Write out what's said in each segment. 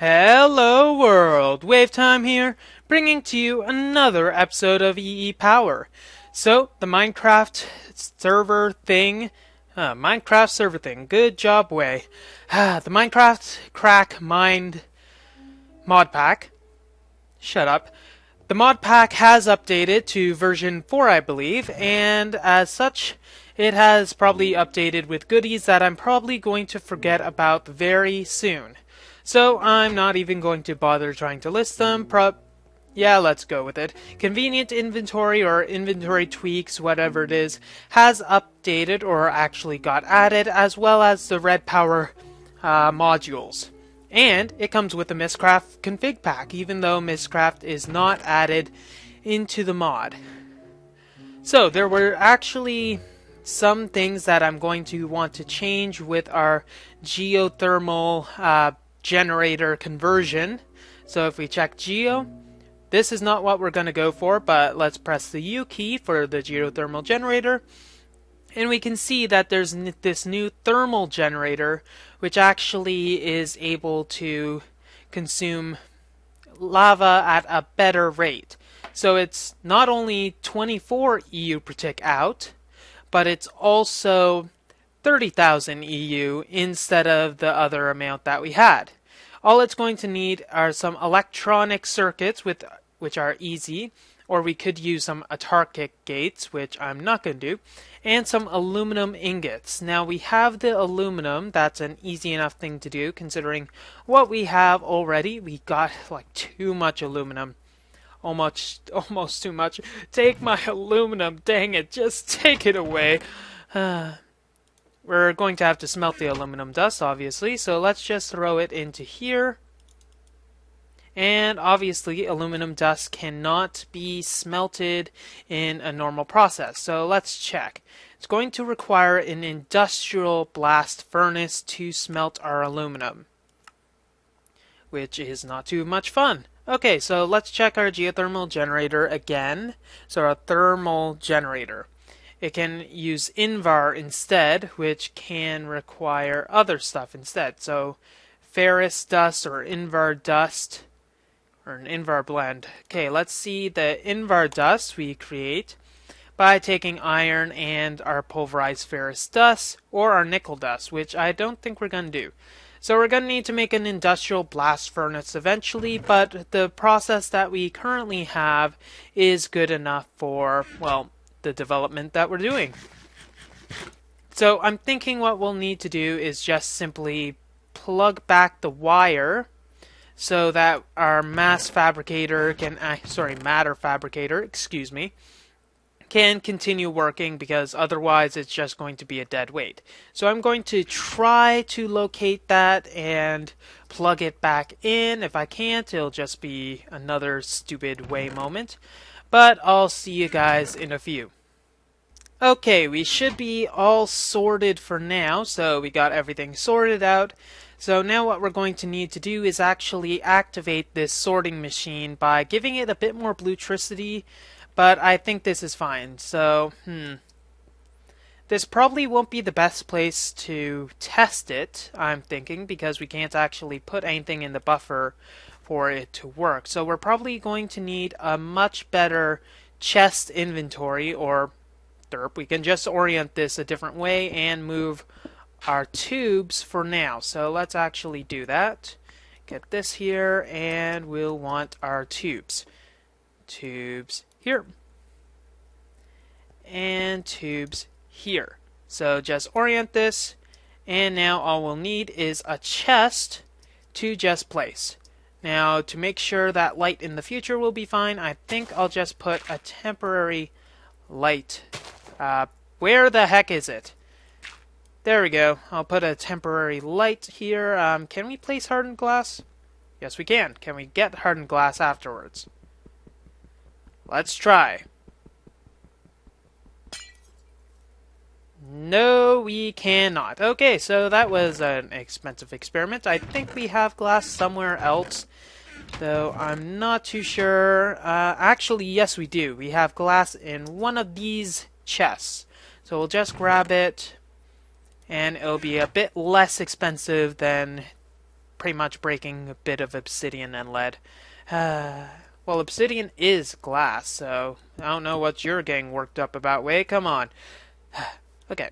Hello world, WayofTime here, bringing to you another episode of EEPower. So, the Minecraft server thing, good job Way. The Minecraft crack mind mod pack, shut up. The mod pack has updated to version 4 I believe, and as such, it has probably updated with goodies that I'm probably going to forget about very soon. So I'm not even going to bother trying to list them. Yeah, let's go with it. Convenient inventory or inventory tweaks, whatever it is, has updated or actually got added, as well as the red power modules. And it comes with the Mistcraft config pack, even though Mistcraft is not added into the mod. So there were actually some things that I'm going to want to change with our geothermal generator conversion. So if we check geo, this is not what we're going to go for, but let's press the U key for the geothermal generator, and we can see that there's this new thermal generator which actually is able to consume lava at a better rate. So it's not only 24 EU per tick out, but it's also 30,000 EU instead of the other amount that we had. All it's going to need are some electronic circuits which are easy, or we could use some autarkic gates, which I'm not going to do, and some aluminum ingots. Now we have the aluminum, that's an easy enough thing to do considering what we have already. We got like too much aluminum. Almost too much. Take my aluminum, dang it, just take it away. We're going to have to smelt the aluminum dust, obviously, so let's just throw it into here. And obviously, aluminum dust cannot be smelted in a normal process, so let's check. It's going to require an industrial blast furnace to smelt our aluminum, which is not too much fun. Okay, so let's check our geothermal generator again. So our thermal generator. It can use Invar instead, which can require other stuff instead. So ferrous dust or Invar dust, or an Invar blend. Okay, let's see the Invar dust we create by taking iron and our pulverized ferrous dust, or our nickel dust, which I don't think we're going to do. So we're going to need to make an industrial blast furnace eventually, but the process that we currently have is good enough for, well, the development that we're doing. So I'm thinking what we'll need to do is just simply plug back the wire so that our matter fabricator, can continue working, because otherwise it's just going to be a dead weight. So I'm going to try to locate that and plug it back in. If I can't, it'll just be another stupid way moment. But I'll see you guys in a few. Okay, we should be all sorted for now, so we got everything sorted out. So now what we're going to need to do is actually activate this sorting machine by giving it a bit more bluetricity, but I think this is fine. So, this probably won't be the best place to test it, I'm thinking, because we can't actually put anything in the buffer for it to work. So we're probably going to need a much better chest inventory, or derp. We can just orient this a different way and move our tubes for now. So let's actually do that. Get this here, and we'll want our tubes. Tubes here. And tubes here. So just orient this, and now all we'll need is a chest to just place. Now, to make sure that light in the future will be fine, I think I'll just put a temporary light. Where the heck is it? There we go. I'll put a temporary light here. Can we place hardened glass? Yes, we can. Can we get hardened glass afterwards? Let's try. No, we cannot. Okay, so that was an expensive experiment. I think we have glass somewhere else, though I'm not too sure. Actually, yes, we do. We have glass in one of these chests. So we'll just grab it, and it'll be a bit less expensive than pretty much breaking a bit of obsidian and lead. Well, obsidian is glass, so I don't know what you're getting worked up about. Way, come on. Okay.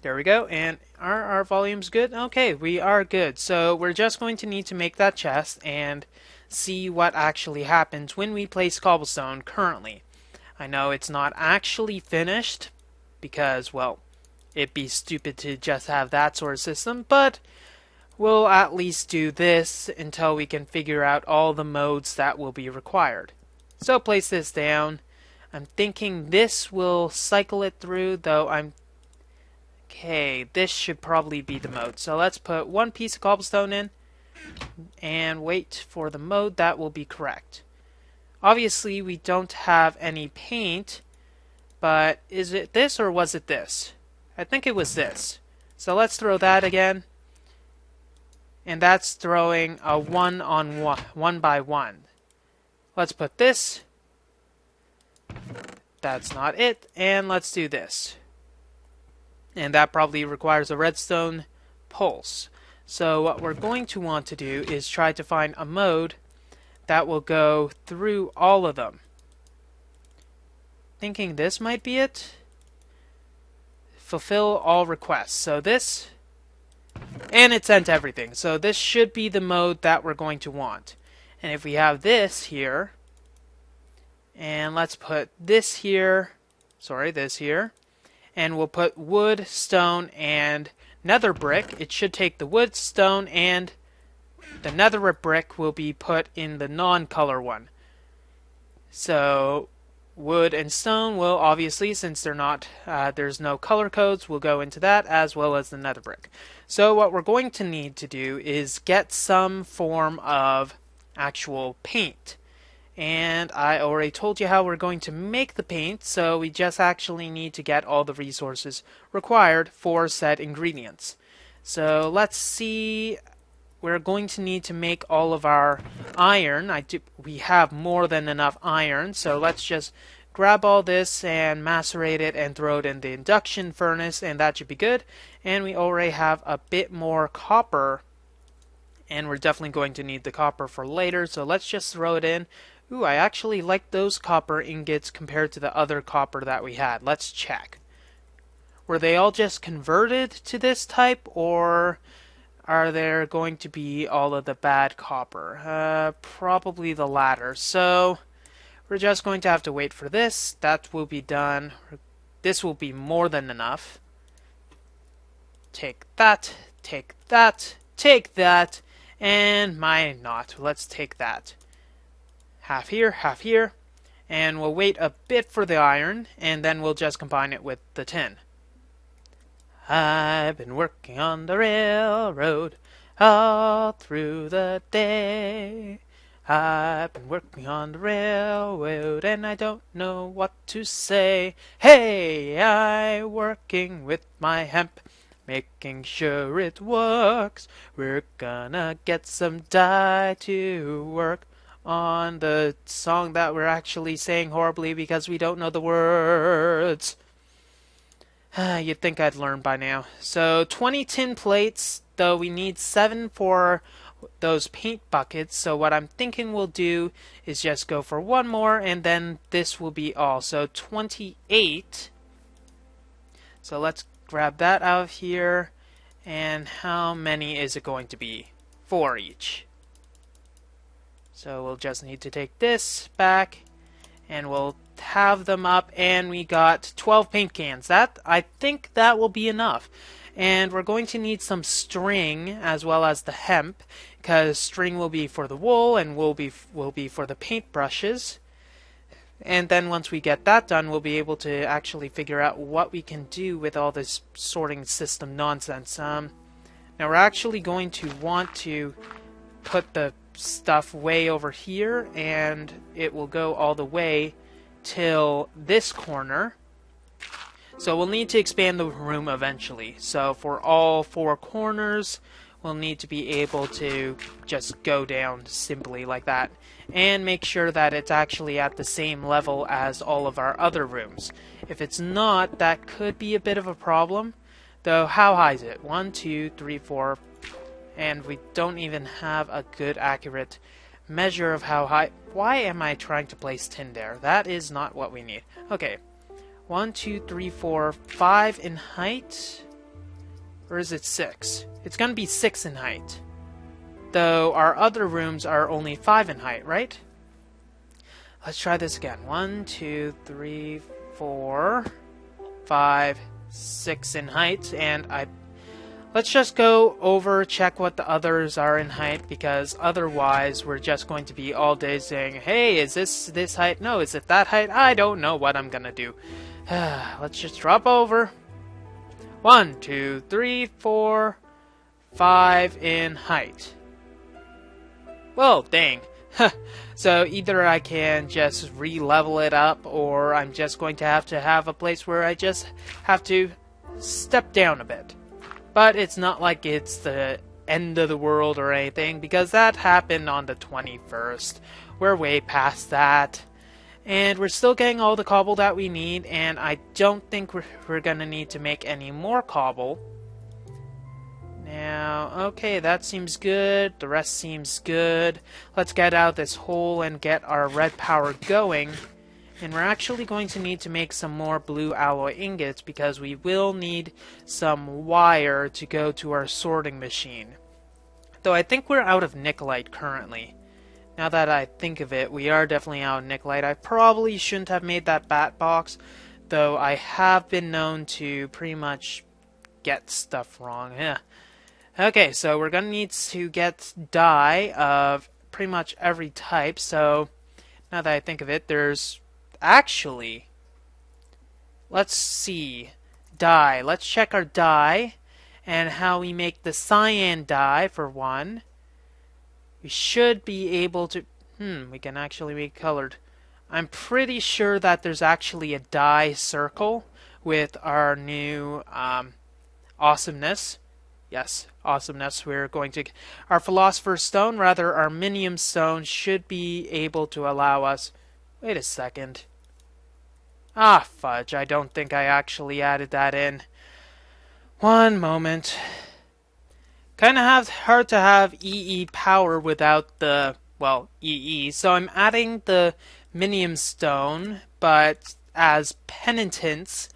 There we go. And are our volumes good? Okay, we are good. So we're just going to need to make that chest and see what actually happens when we place cobblestone currently. I know it's not actually finished because, well, it'd be stupid to just have that sort of system, but we'll at least do this until we can figure out all the modes that will be required. So place this down. I'm thinking this will cycle it through, though Okay, this should probably be the mode. So let's put one piece of cobblestone in and wait for the mode that will be correct. Obviously, we don't have any paint, but is it this or was it this? I think it was this. So let's throw that again. And that's throwing a 1 by 1. Let's put this. That's not it. And let's do this. And that probably requires a redstone pulse. So what we're going to want to do is try to find a mode that will go through all of them. Thinking this might be it. Fulfill all requests. So this, and it sent everything. So this should be the mode that we're going to want. And if we have this here, and let's put this here, this here, and we'll put wood, stone, and nether brick. It should take the wood, stone, and the nether brick will be put in the non-color one. So wood and stone will obviously, since they're not, there's no color codes, will go into that as well as the nether brick. So what we're going to need to do is get some form of actual paint. And I already told you how we're going to make the paint, so we just actually need to get all the resources required for said ingredients. So let's see, we're going to need to make all of our iron. We have more than enough iron, so let's just grab all this and macerate it and throw it in the induction furnace, and that should be good. And we already have a bit more copper, and we're definitely going to need the copper for later, so let's just throw it in. Ooh, I actually like those copper ingots compared to the other copper that we had. Let's check. Were they all just converted to this type, or are there going to be all of the bad copper? Probably the latter. So we're just going to have to wait for this. That will be done. This will be more than enough. Take that, take that, take that, and mine not. Let's take that. Half here, and we'll wait a bit for the iron, and then we'll just combine it with the tin. I've been working on the railroad all through the day. I've been working on the railroad, and I don't know what to say. Hey, I'm working with my hemp, making sure it works. We're gonna get some dye to work on the song that we're actually saying horribly because we don't know the words. You'd think I'd learn by now. So 20 tin plates, though we need 7 for those paint buckets. So what I'm thinking we'll do is just go for one more, and then this will be all. So 28. So let's grab that out of here. And how many is it going to be? 4 each. So we'll just need to take this back, and we'll have them up, and we got 12 paint cans. I think that will be enough. And we're going to need some string as well as the hemp, because string will be for the wool and will be for the paint brushes. And then once we get that done, we'll be able to actually figure out what we can do with all this sorting system nonsense. Now we're actually going to want to put the stuff way over here, and it will go all the way till this corner. So we'll need to expand the room eventually. So for all 4 corners, we'll need to be able to just go down simply like that, and make sure that it's actually at the same level as all of our other rooms. If it's not, that could be a bit of a problem. Though, how high is it? 1, 2, 3, 4. and we don't even have a good accurate measure of how high. Why am I trying to place tin there? That is not what we need. Okay, 1, 2, 3, 4, 5 in height, or is it 6? It's gonna be 6 in height, though our other rooms are only 5 in height, right? Let's try this again. 1, 2, 3, 4, 5, 6 in height, and let's just go over, check what the others are in height, because otherwise we're just going to be all day saying, hey, is this height? No, is it that height? I don't know what I'm gonna do. Let's just drop over. 1, 2, 3, 4, 5 in height. Well, dang. So either I can just re-level it up, or I'm just going to have a place where I just have to step down a bit. But it's not like it's the end of the world or anything, because that happened on the 21st. We're way past that. And we're still getting all the cobble that we need, and I don't think we're gonna need to make any more cobble. Now, okay, that seems good. The rest seems good. Let's get out of this hole and get our red power going. And we're actually going to need to make some more blue alloy ingots, because we will need some wire to go to our sorting machine. Though I think we're out of nickelite currently. Now that I think of it, we are definitely out of nickelite. I probably shouldn't have made that bat box, though I have been known to pretty much get stuff wrong. Yeah. Okay, so we're gonna need to get dye of pretty much every type. So now that I think of it, there's actually, let's see, dye. Let's check our dye and how we make the cyan dye for one. We should be able to, we can actually make colored. I'm pretty sure that there's actually a dye circle with our new awesomeness. Yes, awesomeness. We're going to, our Philosopher's Stone, rather our Minium Stone, should be able to allow us, wait a second. Ah, fudge, I don't think I actually added that in. One moment. Kind of hard to have EEPower without the, well, EE. So I'm adding the Minium Stone, but as penitence,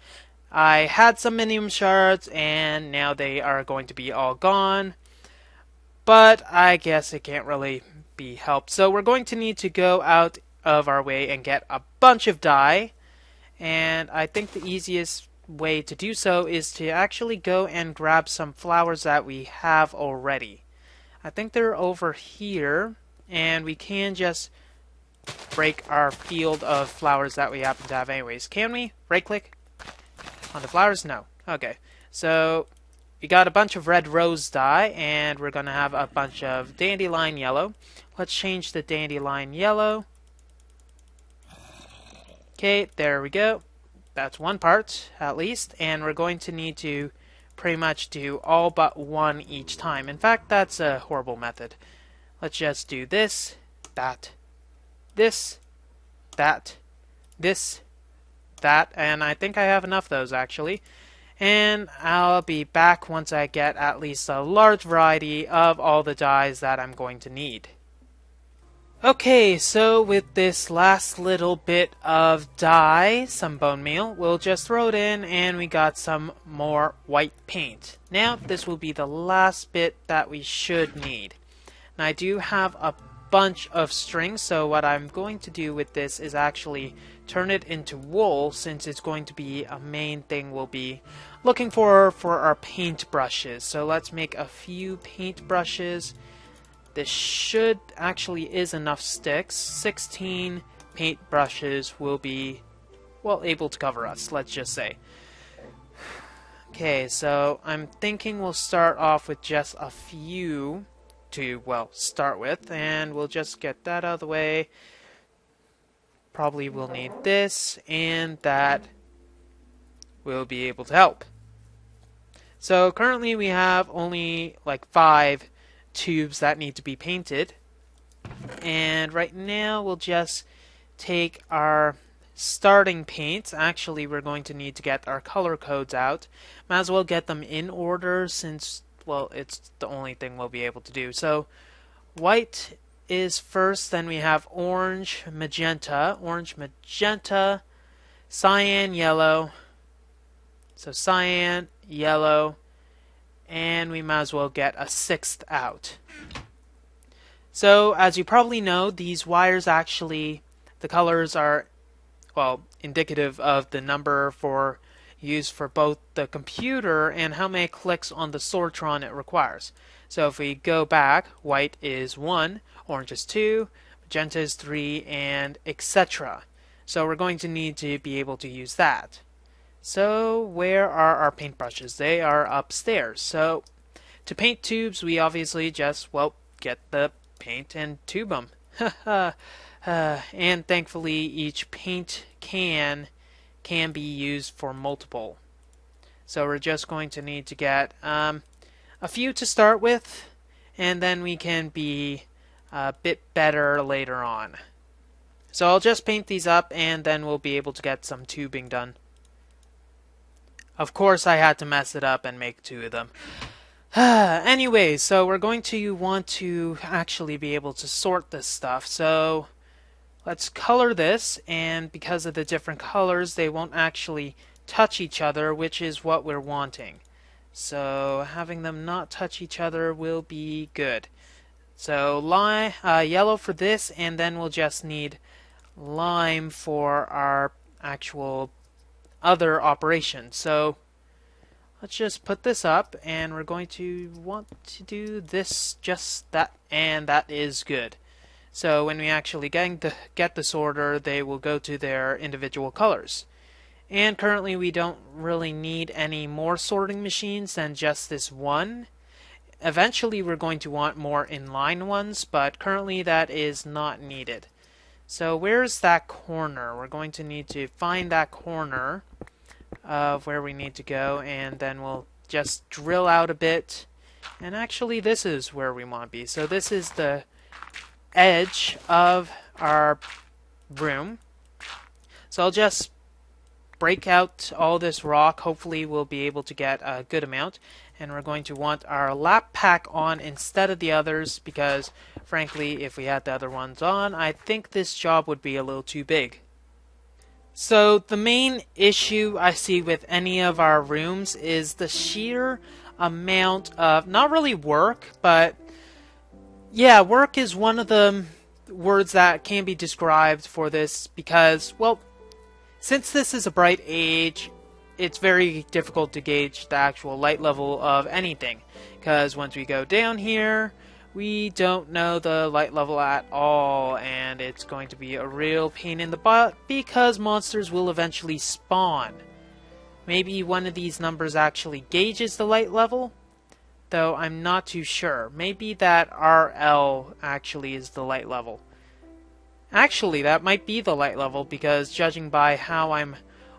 I had some Minium Shards, and now they are going to be all gone. But I guess it can't really be helped. So we're going to need to go out of our way and get a bunch of dye. And I think the easiest way to do so is to actually go and grab some flowers that we have already. I think they're over here, and we can just break our field of flowers that we happen to have anyways. Can we? Right click on the flowers? No. Okay, so we got a bunch of red rose dye, and we're gonna have a bunch of dandelion yellow. Let's change the dandelion yellow. Okay, there we go. That's one part, at least, and we're going to need to pretty much do all but one each time. In fact, that's a horrible method. Let's just do this, that, this, that, this, that, and I think I have enough of those, actually. And I'll be back once I get at least a large variety of all the dyes that I'm going to need. Okay, so with this last little bit of dye, some bone meal, we'll just throw it in, and we got some more white paint. Now, this will be the last bit that we should need. Now, I do have a bunch of string, so what I'm going to do with this is actually turn it into wool, since it's going to be a main thing we'll be looking for our paint brushes. So let's make a few paint brushes. This should actually is enough sticks. 16 paint brushes will be, well, able to cover us, let's just say. Okay, so I'm thinking we'll start off with just a few to, well, start with, and we'll just get that out of the way. Probably will need this, and that will be able to help. So currently we have only like 5 tubes that need to be painted, and right now we'll just take our starting paints. Actually, we're going to need to get our color codes out. Might as well get them in order, since, well, well, it's the only thing we'll be able to do. So white is first, then we have orange, magenta, cyan, yellow. So cyan, yellow, and we might as well get a sixth out. So as you probably know, these wires actually, the colors are, well, indicative of the number for used for both the computer and how many clicks on the Sortron it requires. So if we go back, white is 1, orange is 2, magenta is 3, and etc. So we're going to need to be able to use that. So where are our paintbrushes? They are upstairs. So to paint tubes, we obviously just, well, get the paint and tube them. And thankfully, each paint can be used for multiple. So we're just going to need to get a few to start with, and then we can be a bit better later on. So I'll just paint these up, and then we'll be able to get some tubing done. Of course, I had to mess it up and make 2 of them. Anyway, so we're going to want to actually be able to sort this stuff. So let's color this, and because of the different colors, they won't actually touch each other, which is what we're wanting. So having them not touch each other will be good. So yellow for this, and then we'll just need lime for our actual other operation. So let's just put this up, and we're going to want to do this, just that, and that is good. So when we actually get the sorter, they will go to their individual colors. And currently we don't really need any more sorting machines than just this one. Eventually we're going to want more inline ones, but currently that is not needed. So where's that corner? We're going to need to find that corner of where we need to go, and then we'll just drill out a bit. And actually this is where we want to be. So this is the edge of our room. So I'll just break out all this rock. Hopefully we'll be able to get a good amount. And we're going to want our lap pack on instead of the others, because frankly, if we had the other ones on, I think this job would be a little too big. So the main issue I see with any of our rooms is the sheer amount of, not really work, but yeah, work is one of the words that can be described for this, because, well, since this is a bright age, it's very difficult to gauge the actual light level of anything, because once we go down here, we don't know the light level at all, and it's going to be a real pain in the butt because monsters will eventually spawn. Maybe one of these numbers actually gauges the light level, though I'm not too sure. Maybe that RL actually is the light level. Actually, that might be the light level, because judging by how I'm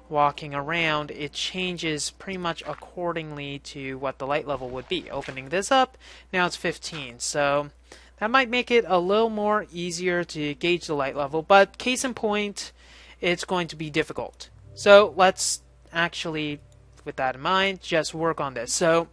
walking around, it changes pretty much accordingly to what the light level would be. Opening this up, now it's 15, so that might make it a little more easier to gauge the light level, but case in point, it's going to be difficult. So let's actually, with that in mind, just work on this. So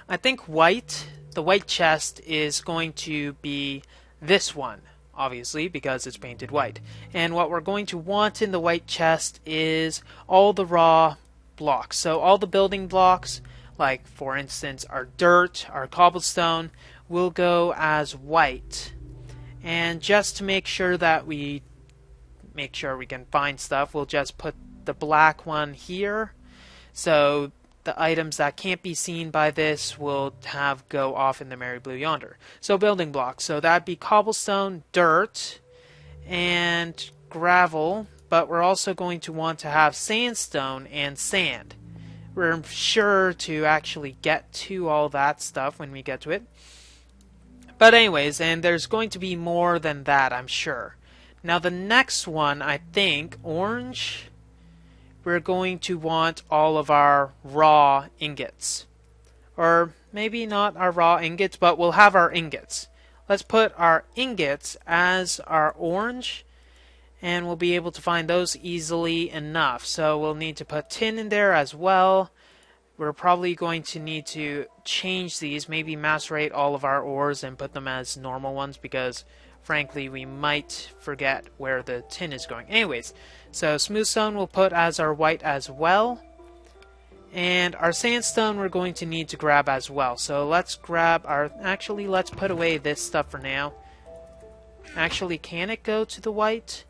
I think the white chest is going to be this one, obviously, because it's painted white. And what we're going to want in the white chest is all the raw blocks. So all the building blocks, like for instance our dirt, our cobblestone, will go as white. And just to make sure that we can find stuff, we'll just put the black one here. So the items that can't be seen by this will go off in the merry blue yonder. So building blocks. So that'd be cobblestone, dirt, and gravel. But we're also going to want to have sandstone and sand. We're sure to actually get to all that stuff when we get to it. But anyways, and there's going to be more than that, I'm sure. Now the next one, I think, orange, we're going to want all of our raw ingots. Or maybe not our raw ingots, but we'll have our ingots. Let's put our ingots as our orange, and we'll be able to find those easily enough. So we'll need to put tin in there as well. we're probably going to need to change these, maybe macerate all of our ores and put them as normal ones, because frankly we might forget where the tin is going. Anyways, so smooth stone we'll put as our white as well. And our sandstone we're going to need to grab as well. So let's grab our... Actually, let's put away this stuff for now. Actually, can it go to the white?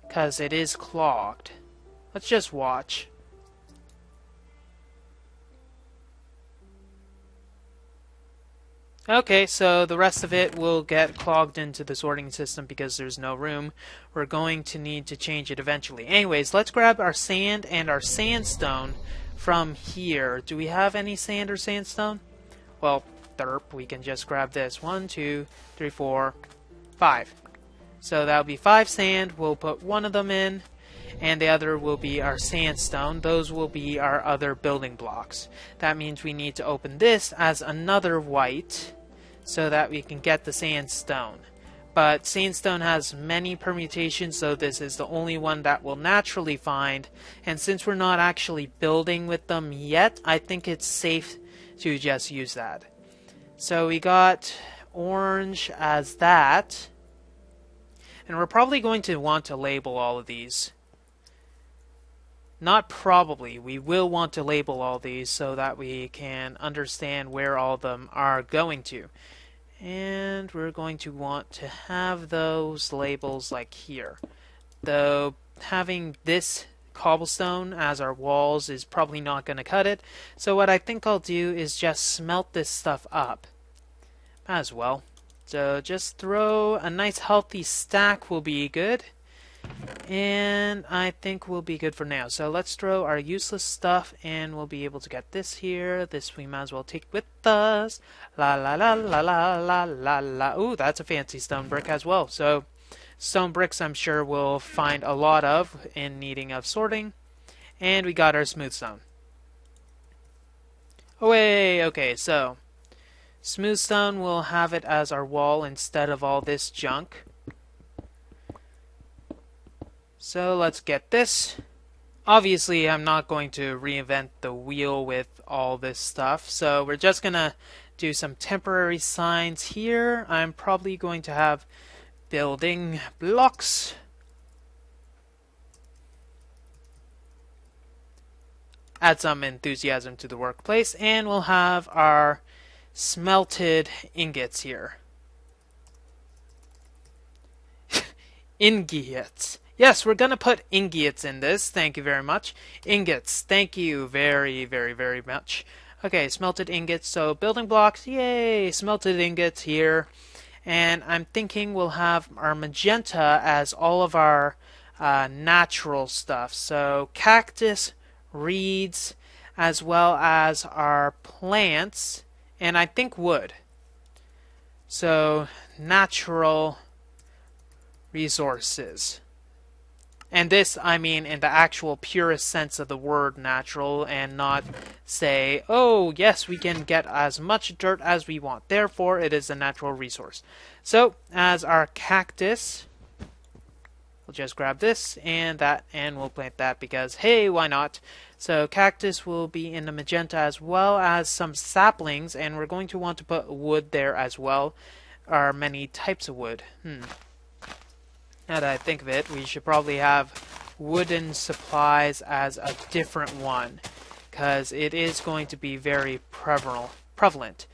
Because it is clogged. Let's just watch. Okay, so the rest of it will get clogged into the sorting system because there's no room. We're going to need to change it eventually. Anyways, let's grab our sand and our sandstone from here. Do we have any sand or sandstone? Well, derp, we can just grab this. 1, 2, 3, 4, 5. So that'll be 5 sand. We'll put one of them in, and the other will be our sandstone. Those will be our other building blocks. That means we need to open this as another white so that we can get the sandstone. But sandstone has many permutations, so this is the only one that we'll naturally find. And since we're not actually building with them yet, I think it's safe to just use that. So we got orange as that. And we're probably going to want to label all of these. Not probably, we will want to label all these so that we can understand where all of them are going to. And we're going to want to have those labels like here. Though having this cobblestone as our walls is probably not going to cut it. So what I think I'll do is just smelt this stuff up. As well. So just throw a nice healthy stack will be good. And I think we'll be good for now. So let's throw our useless stuff and we'll be able to get this here. This we might as well take with us. La la la la la la la la. Ooh, that's a fancy stone brick as well. So stone bricks I'm sure we'll find a lot of in needing of sorting. And we got our smooth stone. Away! Okay, so smooth stone we'll have it as our wall instead of all this junk. So let's get this. Obviously, I'm not going to reinvent the wheel with all this stuff, so we're just going to do some temporary signs here. I'm probably going to have building blocks. Add some enthusiasm to the workplace, and we'll have our smelted ingots here. Ingots. Yes, we're going to put ingots in this. Thank you very much. Ingots. Thank you very, very, very much. Okay, smelted ingots. So building blocks. Yay! Smelted ingots here. And I'm thinking we'll have our magenta as all of our natural stuff. So cactus, reeds, as well as our plants. And I think wood. So natural resources. And this, I mean, in the actual purest sense of the word natural, and not say, oh, yes, we can get as much dirt as we want. Therefore, it is a natural resource. So, as our cactus, we'll just grab this and that, and we'll plant that because, hey, why not? So, cactus will be in the magenta as well as some saplings, and we're going to want to put wood there as well. Are many types of wood. Now that I think of it, we should probably have wooden supplies as a different one, because it is going to be very prevalent.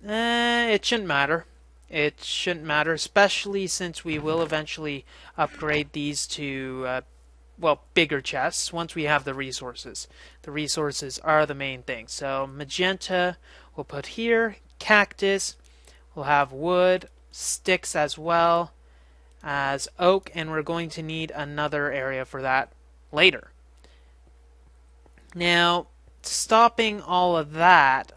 It shouldn't matter. It shouldn't matter, especially since we will eventually upgrade these to, well, bigger chests once we have the resources. The resources are the main thing. So magenta we'll put here, cactus, we'll have wood, sticks as well as oak, and we're going to need another area for that later. Now, stopping all of that,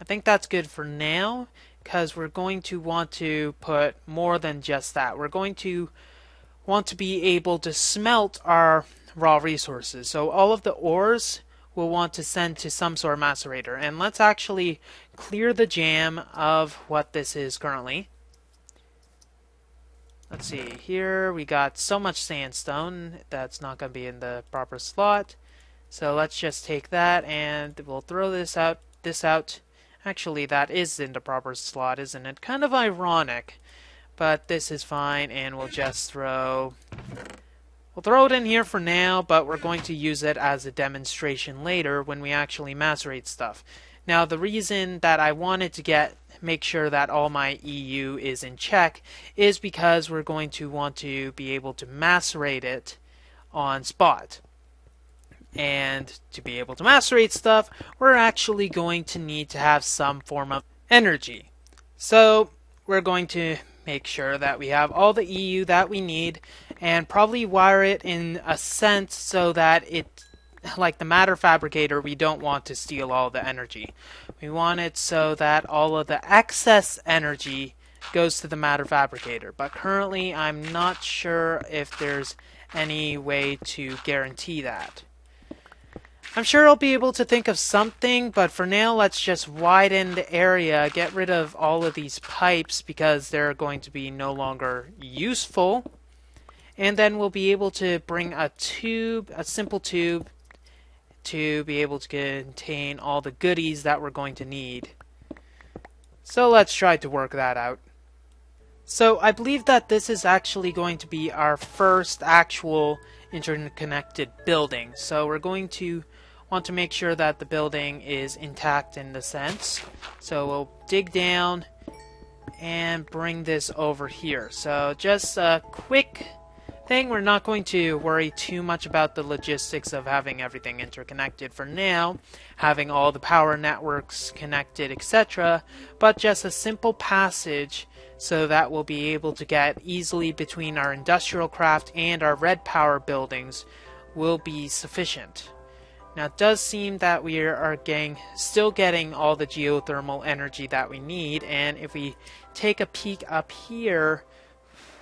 I think that's good for now, because we're going to want to put more than just that. We're going to want to be able to smelt our raw resources. So all of the ores we'll want to send to some sort of macerator. And let's actually clear the jam of what this is currently. Let's see, here we got so much sandstone, that's not going to be in the proper slot. So let's just take that and we'll throw this out. Actually, that is in the proper slot, isn't it? Kind of ironic, but this is fine, and we'll throw it in here for now, but we're going to use it as a demonstration later when we actually macerate stuff. Now, the reason that I wanted to make sure that all my EU is in check is because we're going to want to be able to macerate it on spot. And to be able to macerate stuff, we're actually going to need to have some form of energy. So we're going to make sure that we have all the EU that we need and probably wire it in a sense so that it, like the matter fabricator, we don't want to steal all the energy. We want it so that all of the excess energy goes to the matter fabricator. But currently I'm not sure if there's any way to guarantee that. I'm sure I'll be able to think of something, but for now let's just widen the area, get rid of all of these pipes because they're going to be no longer useful. And then we'll be able to bring a simple tube, to be able to contain all the goodies that we're going to need. So let's try to work that out. So I believe that this is actually going to be our first actual interconnected building. So we're going to want to make sure that the building is intact in the sense. So we'll dig down and bring this over here. So just a quick thing, we're not going to worry too much about the logistics of having everything interconnected for now, having all the power networks connected, etc., but just a simple passage so that we'll be able to get easily between our industrial craft and our red power buildings will be sufficient. Now it does seem that we are still getting all the geothermal energy that we need, and if we take a peek up here,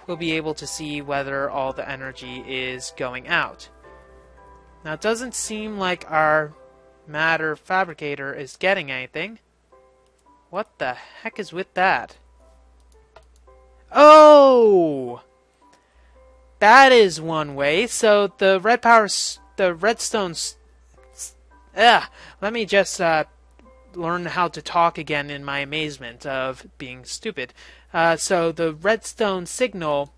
we'll be able to see whether all the energy is going out. Now it doesn't seem like our matter fabricator is getting anything. What the heck is with that? Oh! That is one way. So the redstone. Let me just learn how to talk again in my amazement of being stupid. So the redstone signal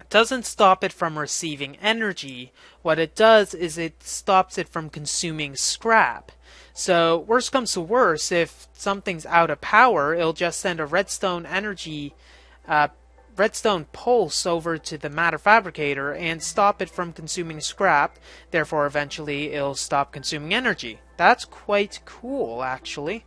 doesn't stop it from receiving energy. What it does is it stops it from consuming scrap. So worst comes to worst, if something's out of power, it'll just send a redstone pulse over to the matter fabricator and stop it from consuming scrap. Therefore, eventually, it'll stop consuming energy. That's quite cool, actually.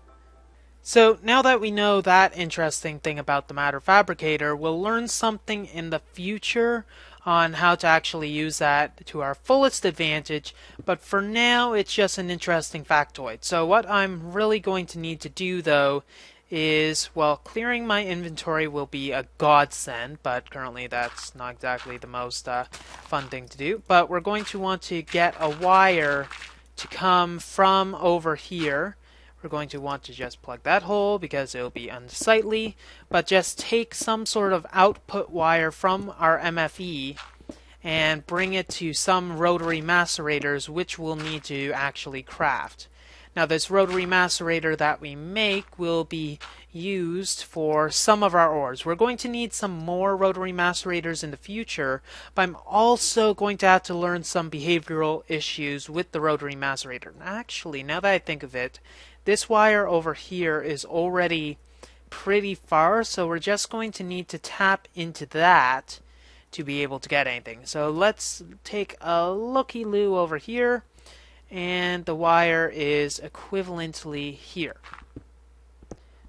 So now that we know that interesting thing about the matter fabricator, we'll learn something in the future on how to actually use that to our fullest advantage, but for now it's just an interesting factoid. So what I'm really going to need to do though is, well, clearing my inventory will be a godsend, but currently that's not exactly the most fun thing to do. But we're going to want to get a wire to come from over here. We're going to want to just plug that hole because it'll be unsightly, but just take some sort of output wire from our MFE and bring it to some rotary macerators, which we'll need to actually craft. Now this rotary macerator that we make will be used for some of our ores. We're going to need some more rotary macerators in the future, but I'm also going to have to learn some behavioral issues with the rotary macerator. Actually, now that I think of it, this wire over here is already pretty far, so we're just going to need to tap into that to be able to get anything. So let's take a looky-loo over here, and the wire is equivalently here.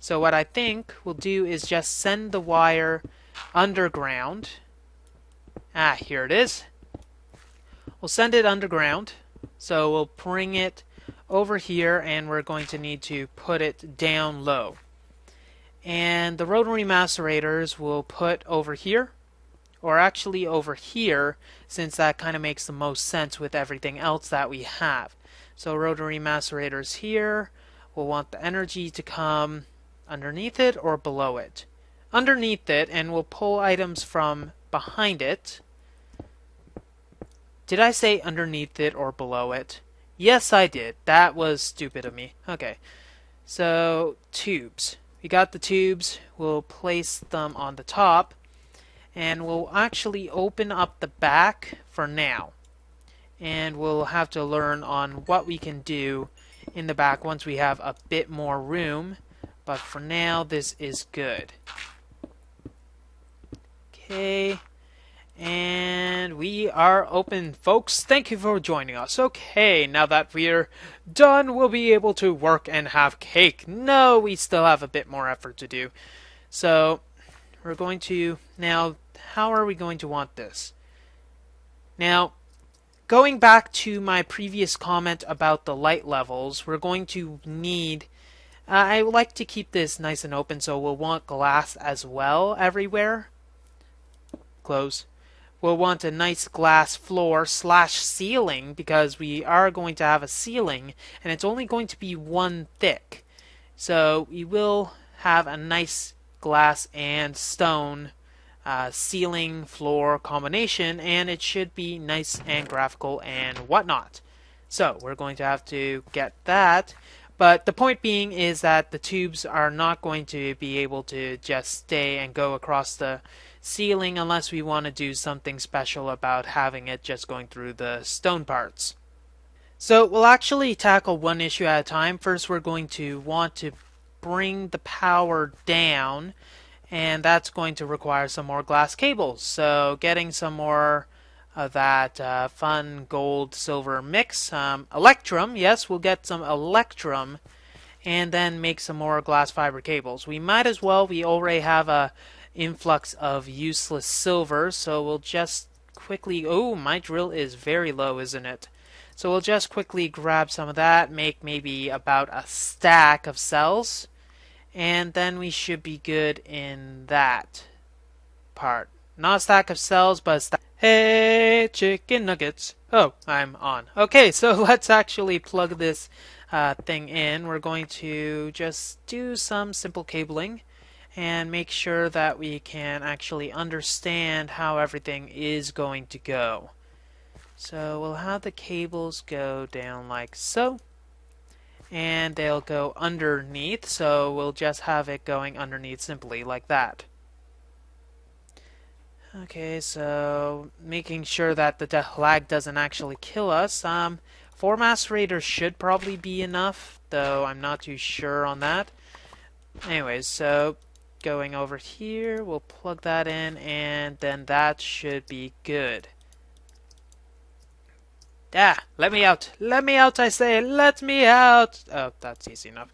So what I think we'll do is just send the wire underground. Here it is. We'll send it underground. So we'll bring it over here, and we're going to need to put it down low. And the rotary macerators we'll put over here, or actually over here, since that kind of makes the most sense with everything else that we have. So rotary macerators here, we'll want the energy to come underneath it or below it. Underneath it, and we'll pull items from behind it. Did I say underneath it or below it? Yes, I did. That was stupid of me. Okay, so tubes. We got the tubes. We'll place them on the top, and we'll actually open up the back for now. And we'll have to learn on what we can do in the back once we have a bit more room. But for now, this is good. Okay. And we are open, folks. Thank you for joining us. Okay, now that we're done, we'll be able to work and have cake. No, we still have a bit more effort to do. So, we're going to... Now, how are we going to want this? Now, going back to my previous comment about the light levels, we're going to need... I like to keep this nice and open, so we'll want glass as well everywhere. Close. We'll want a nice glass floor / ceiling because we are going to have a ceiling and it's only going to be 1 thick. So we will have a nice glass and stone ceiling floor combination, and it should be nice and graphical and whatnot. So we're going to have to get that. But the point being is that the tubes are not going to be able to just stay and go across the ceiling unless we want to do something special about having it just going through the stone parts. So we'll actually tackle one issue at a time. First, we're going to want to bring the power down, and that's going to require some more glass cables. So getting some more of that fun gold silver mix. Electrum, yes, we'll get some electrum and then make some more glass fiber cables. We might as well, we already have a influx of useless silver, so we'll just quickly... Oh, my drill is very low, isn't it? So we'll just quickly grab some of that, make maybe about a stack of cells, and then we should be good in that part. Not a stack of cells, but a stack... Hey, chicken nuggets. Oh, I'm on. Okay, so let's actually plug this thing in. We're going to just do some simple cabling and make sure that we can actually understand how everything is going to go. So we'll have the cables go down like so, and they'll go underneath, so we'll just have it going underneath simply like that. Okay, so making sure that the lag doesn't actually kill us. 4 macerators should probably be enough, though I'm not too sure on that. Anyways, so going over here, we'll plug that in, and then that should be good. Ah, let me out! Let me out, I say! Let me out! Oh, that's easy enough.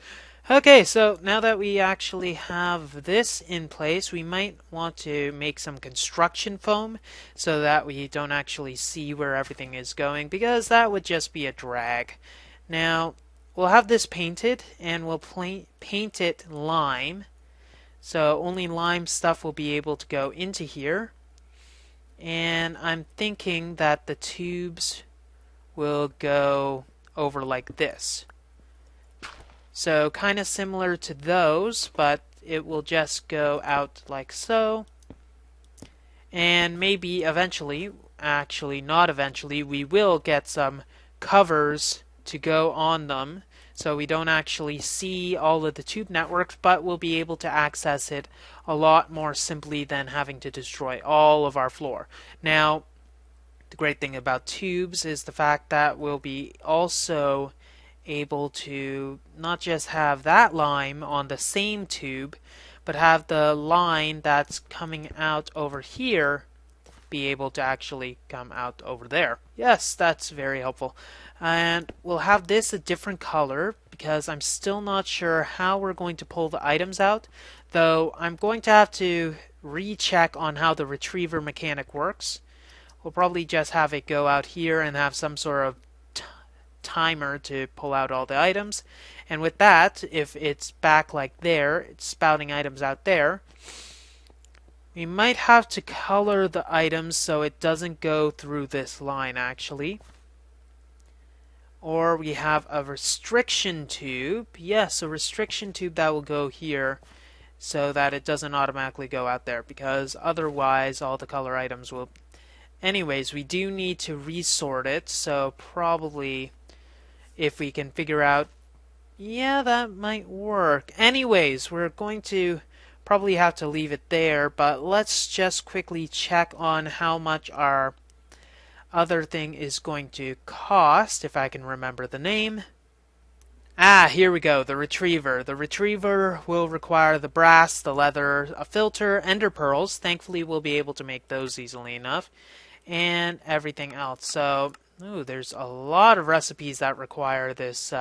Okay, so now that we actually have this in place, we might want to make some construction foam so that we don't actually see where everything is going, because that would just be a drag. Now, we'll have this painted, and we'll paint it lime. So only lime stuff will be able to go into here. And I'm thinking that the tubes will go over like this. So kind of similar to those, but it will just go out like so. And maybe eventually, actually not eventually, we will get some covers to go on them, so we don't actually see all of the tube networks, but we'll be able to access it a lot more simply than having to destroy all of our floor. Now, the great thing about tubes is the fact that we'll be also able to not just have that line on the same tube, but have the line that's coming out over here be able to actually come out over there. Yes, that's very helpful. And we'll have this a different color because I'm still not sure how we're going to pull the items out, though I'm going to have to recheck on how the retriever mechanic works. We'll probably just have it go out here and have some sort of timer to pull out all the items. And with that, if it's back like there, it's spouting items out there, we might have to color the items so it doesn't go through this line actually. Or we have a restriction tube. Yes, a restriction tube that will go here so that it doesn't automatically go out there, because otherwise all the color items will... Anyways, we do need to resort it, so probably if we can figure out, yeah, that might work. Anyways, we're going to probably have to leave it there, but let's just quickly check on how much our other thing is going to cost, if I can remember the name. Ah, here we go, the retriever. The retriever will require the brass, the leather, a filter, ender pearls. Thankfully, we'll be able to make those easily enough, and everything else. So, ooh, there's a lot of recipes that require this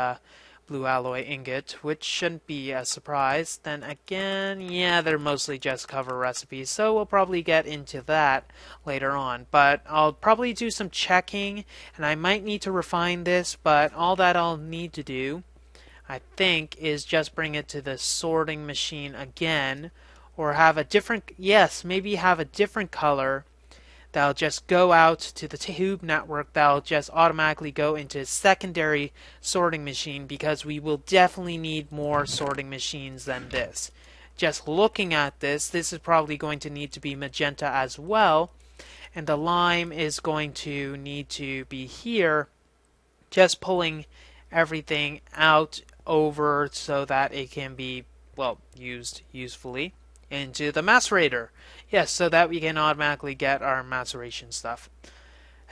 blue alloy ingot, which shouldn't be a surprise. Then again, yeah, they're mostly just cover recipes, so we'll probably get into that later on. But I'll probably do some checking, and I might need to refine this, but all that I'll need to do, I think, is just bring it to the sorting machine again, or have a different, yes, maybe have a different color that'll just go out to the tube network, that'll just automatically go into secondary sorting machine, because we will definitely need more sorting machines than this. Just looking at this is probably going to need to be magenta as well, and the lime is going to need to be here, just pulling everything out over so that it can be, well, used usefully into the macerator. Yes, so that we can automatically get our maceration stuff.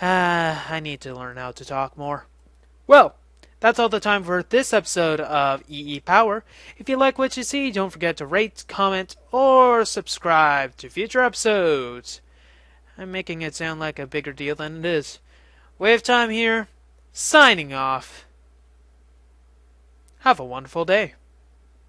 I need to learn how to talk more. Well, that's all the time for this episode of EEPower. If you like what you see, don't forget to rate, comment, or subscribe to future episodes. I'm making it sound like a bigger deal than it is. WayofTime here, signing off. Have a wonderful day.